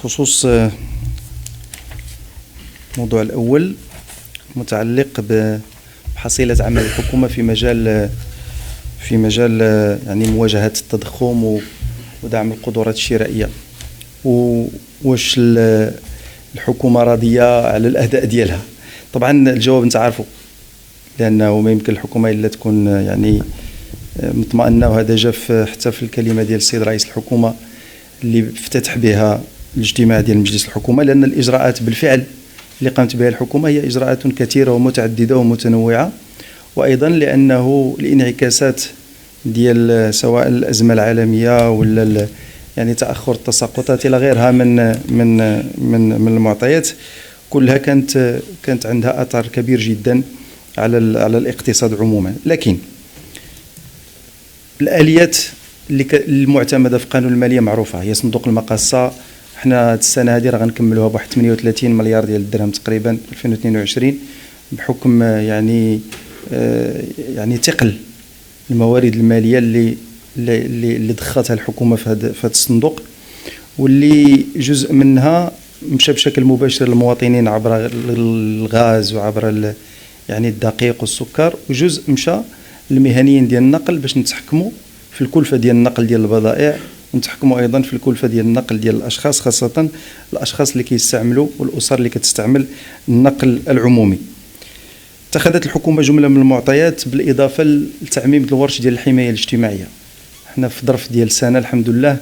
بخصوص الموضوع الأول متعلق بحصيلة عمل الحكومة في مجال يعني مواجهة التضخم ودعم القدرات الشرائية، واش الحكومة راضية على الأداء ديالها. طبعا الجواب انت عارفه، لأنه ما يمكن الحكومة إلا تكون يعني مطمئنة، وهذا جاء حتى في الكلمة ديال السيد رئيس الحكومة اللي افتتح بها الاجتماع ديال مجلس الحكومة، لأن الإجراءات بالفعل اللي قامت بها الحكومة هي إجراءات كثيرة ومتعددة ومتنوعة، وأيضا لأنه الانعكاسات ديال سواء الأزمة العالمية ولا يعني تأخر التساقطات إلى غيرها من المعطيات كلها كانت عندها أثر كبير جدا على الاقتصاد عموما. لكن الآليات اللي المعتمدة في قانون المالية معروفة، هي صندوق المقاصة. احنا السنة هذه راه غنكملوها بواحد 38 مليار ديال الدرهم تقريبا 2022 بحكم يعني ثقل الموارد المالية اللي ضختها الحكومة في هذا الصندوق، واللي جزء منها مشى بشكل مباشر للمواطنين عبر الغاز وعبر يعني الدقيق والسكر، وجزء مشى للمهنيين ديال النقل باش نتحكموا في الكلفة ديال النقل ديال البضائع، ونتحكموا ايضا في الكلفة ديال النقل ديال الاشخاص، خاصة الاشخاص اللي كيستعملوا والاسر اللي كتستعمل النقل العمومي. اتخذت الحكومة جملة من المعطيات بالاضافة لتعميم الورش ديال الحماية الاجتماعية. احنا في ظرف ديال سنة الحمد لله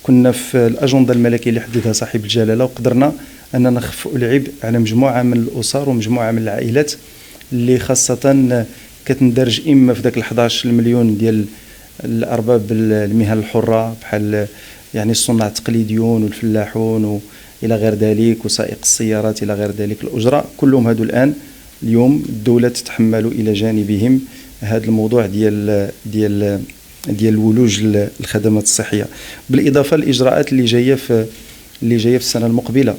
كنا في الاجنده الملكيه اللي حددها صاحب الجلاله، وقدرنا اننا نخفئوا العبء على مجموعه من الاسر ومجموعه من العائلات اللي خاصه كتندرج اما في ذاك 11 مليون ديال الارباب المهن الحره بحال يعني الصناع التقليديون والفلاحون والى غير ذلك، وسائق السيارات الى غير ذلك، الاجراء كلهم هادو الان اليوم الدوله تتحمل الى جانبهم هذا الموضوع ديال الولوج الخدمات الصحيه، بالاضافه للاجراءات اللي جايه في السنه المقبله،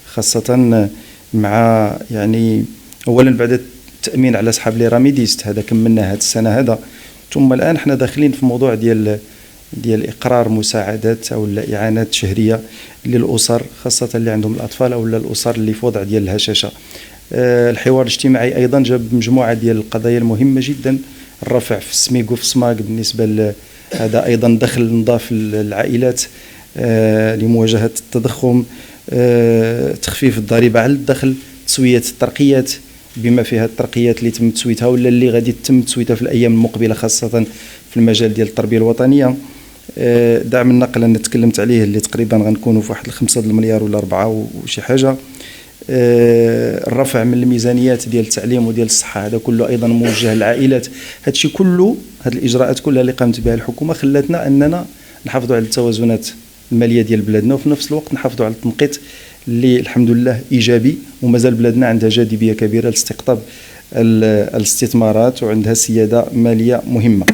خاصه مع يعني اولا بعد التامين على اصحاب لي راميديست، هذا كملنا هذه السنه هذا، ثم الان احنا داخلين في موضوع ديال اقرار مساعدات او اعانات شهريه للاسر، خاصه اللي عندهم الاطفال او الاسر اللي في وضع ديال الهشاشه. الحوار الاجتماعي ايضا جاب مجموعه ديال القضايا المهمه جدا، الرفع في السميك وفي السماك بالنسبه هذا ايضا دخل نضاف للعائلات لمواجهه التضخم، تخفيف الضريبه على الدخل، تسويه الترقيات بما فيها الترقيات اللي تم تسويتها ولا اللي غادي تتم تسويتها في الايام المقبله، خاصه في المجال ديال التربيه الوطنيه. دعم النقل انا تكلمت عليه اللي تقريبا غنكونوا في واحد 5 المليار ولا 4 وشي حاجه. الرفع من الميزانيات ديال التعليم وديال الصحه، هذا كله ايضا موجه للعائلات. هذا الشيء كله، هذه الاجراءات كلها اللي قامت بها الحكومه خلاتنا اننا نحافظوا على التوازنات الماليه ديال بلادنا، وفي نفس الوقت نحافظوا على التنقيط اللي الحمد لله ايجابي، ومازال بلادنا عندها جاذبيه كبيره لاستقطاب الاستثمارات وعندها سياده ماليه مهمه.